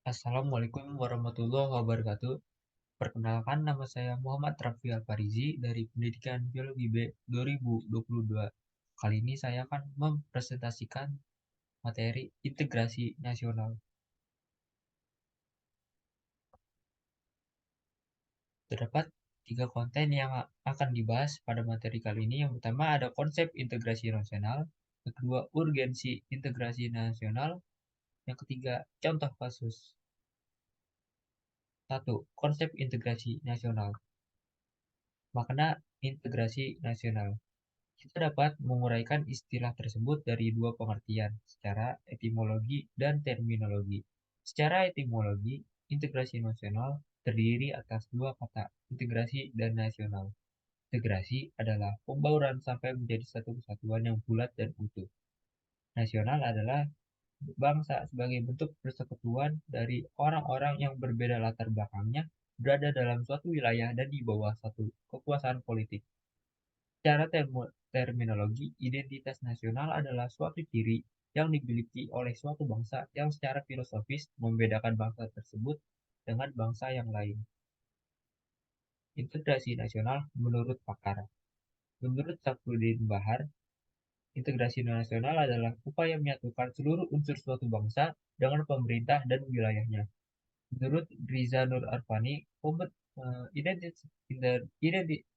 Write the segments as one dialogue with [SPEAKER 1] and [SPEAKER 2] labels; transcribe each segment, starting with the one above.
[SPEAKER 1] Assalamualaikum warahmatullahi wabarakatuh. Perkenalkan, nama saya Muhammad Raffi Al-Farizi dari Pendidikan Biologi B 2022. Kali ini saya akan mempresentasikan materi integrasi nasional. Terdapat tiga konten yang akan dibahas pada materi kali ini. Yang pertama ada konsep integrasi nasional, yang kedua urgensi integrasi nasional, yang ketiga contoh kasus. 1. Konsep integrasi nasional. Makna integrasi nasional. Kita dapat menguraikan istilah tersebut dari dua pengertian, secara etimologi dan terminologi. Secara etimologi, integrasi nasional terdiri atas dua kata, integrasi dan nasional. Integrasi adalah pembauran sampai menjadi satu kesatuan yang bulat dan utuh. Nasional adalah bangsa sebagai bentuk persekutuan dari orang-orang yang berbeda latar belakangnya berada dalam suatu wilayah dan di bawah satu kekuasaan politik. Secara terminologi, identitas nasional adalah suatu ciri yang dimiliki oleh suatu bangsa yang secara filosofis membedakan bangsa tersebut dengan bangsa yang lain. Integrasi nasional menurut pakar. Menurut Safruddin Bahar, integrasi nasional adalah upaya menyatukan seluruh unsur suatu bangsa dengan pemerintah dan wilayahnya. Menurut Riza Nur Arfani,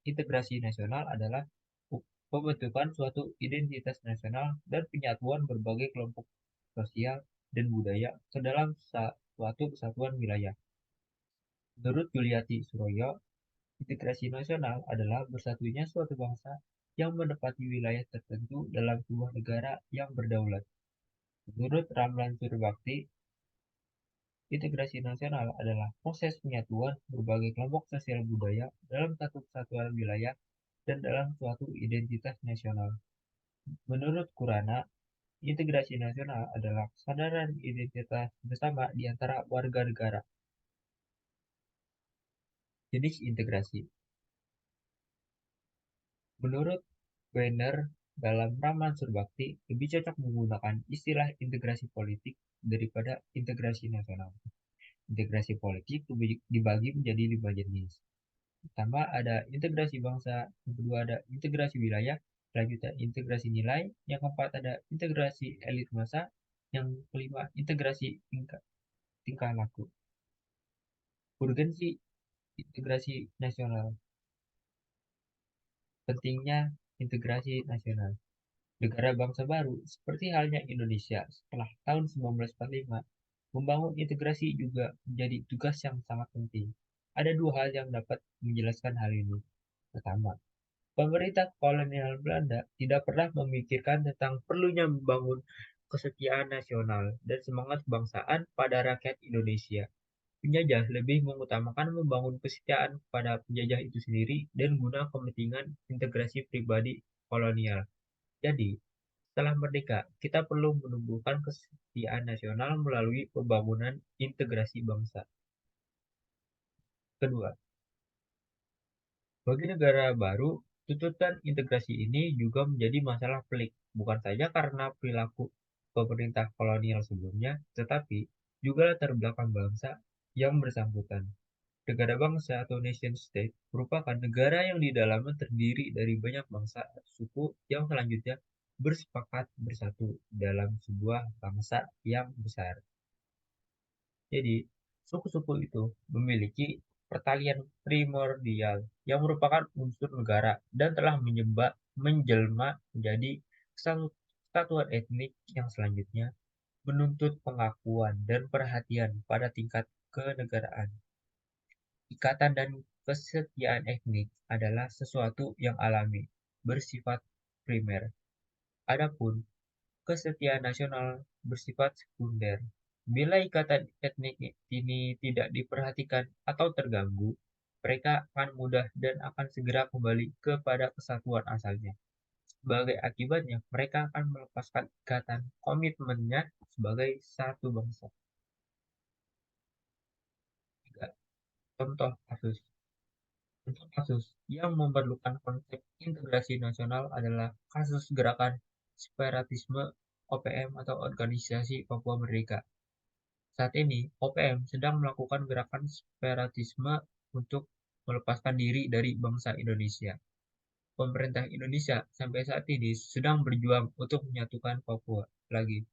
[SPEAKER 1] integrasi nasional adalah pembentukan suatu identitas nasional dan penyatuan berbagai kelompok sosial dan budaya ke dalam suatu kesatuan wilayah. Menurut Juliati Suroyo, integrasi nasional adalah bersatunya suatu bangsa yang menempati wilayah tertentu dalam sebuah negara yang berdaulat. Menurut Ramlan Surbakti, integrasi nasional adalah proses penyatuan berbagai kelompok sosial budaya dalam satu kesatuan wilayah dan dalam suatu identitas nasional. Menurut Kurana, integrasi nasional adalah kesadaran identitas bersama di antara warga negara. Jenis integrasi. Menurut Weiner, dalam Raman Surbakti, lebih cocok menggunakan istilah integrasi politik daripada integrasi nasional. Integrasi politik dibagi menjadi 5 jenis. Pertama ada integrasi bangsa, yang kedua ada integrasi wilayah, selanjutnya integrasi nilai, yang keempat ada integrasi elit massa, yang kelima integrasi tingkah laku. Urgensi integrasi nasional. Pentingnya integrasi nasional. Negara bangsa baru, seperti halnya Indonesia setelah tahun 1945, membangun integrasi juga menjadi tugas yang sangat penting. Ada dua hal yang dapat menjelaskan hal ini. Pertama, pemerintah kolonial Belanda tidak pernah memikirkan tentang perlunya membangun kesetiaan nasional dan semangat kebangsaan pada rakyat Indonesia. Penjajah lebih mengutamakan membangun kesetiaan pada penjajah itu sendiri dan guna kepentingan integrasi pribadi kolonial. Jadi, setelah merdeka, kita perlu menumbuhkan kesetiaan nasional melalui pembangunan integrasi bangsa. Kedua, bagi negara baru, tuntutan integrasi ini juga menjadi masalah pelik, bukan saja karena perilaku pemerintah kolonial sebelumnya, tetapi juga latar belakang bangsa yang bersangkutan. Negara bangsa atau nation state merupakan negara yang di dalamnya terdiri dari banyak bangsa atau suku yang selanjutnya bersepakat bersatu dalam sebuah bangsa yang besar. Jadi, suku-suku itu memiliki pertalian primordial yang merupakan unsur negara dan telah menjelma menjadi kesatuan etnik yang selanjutnya menuntut pengakuan dan perhatian pada tingkat kenegaraan. Ikatan dan kesetiaan etnik adalah sesuatu yang alami, bersifat primer. Adapun kesetiaan nasional bersifat sekunder. Bila ikatan etnik ini tidak diperhatikan atau terganggu, mereka akan mudah dan akan segera kembali kepada kesatuan asalnya. Sebagai akibatnya, mereka akan melepaskan ikatan komitmennya sebagai satu bangsa. Contoh kasus. Contoh kasus yang memerlukan konsep integrasi nasional adalah kasus gerakan separatisme OPM atau Organisasi Papua Merdeka. Saat ini, OPM sedang melakukan gerakan separatisme untuk melepaskan diri dari bangsa Indonesia. Pemerintah Indonesia sampai saat ini sedang berjuang untuk menyatukan Papua lagi.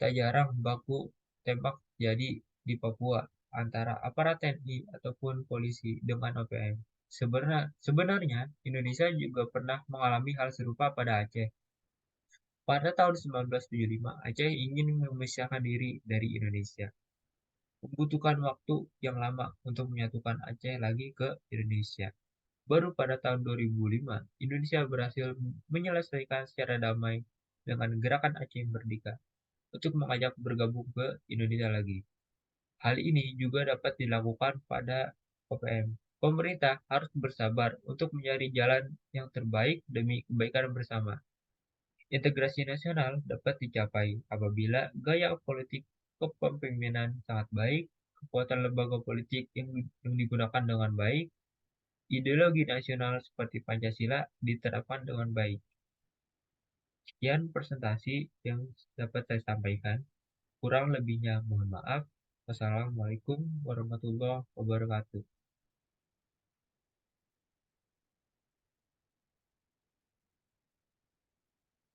[SPEAKER 1] Tak jarang baku tembak jadi di Papua antara aparat TNI ataupun polisi dengan OPM. Sebenarnya Indonesia juga pernah mengalami hal serupa pada Aceh. Pada tahun 1975, Aceh ingin memisahkan diri dari Indonesia. Membutuhkan waktu yang lama untuk menyatukan Aceh lagi ke Indonesia. Baru pada tahun 2005, Indonesia berhasil menyelesaikan secara damai dengan gerakan Aceh Merdeka untuk mengajak bergabung ke Indonesia lagi. Hal ini juga dapat dilakukan pada OPM. Pemerintah harus bersabar untuk mencari jalan yang terbaik demi kebaikan bersama. Integrasi nasional dapat dicapai apabila gaya politik kepemimpinan sangat baik, kekuatan lembaga politik yang digunakan dengan baik, ideologi nasional seperti Pancasila diterapkan dengan baik. Sekian presentasi yang dapat saya sampaikan. Kurang lebihnya mohon maaf. Wassalamualaikum warahmatullahi wabarakatuh.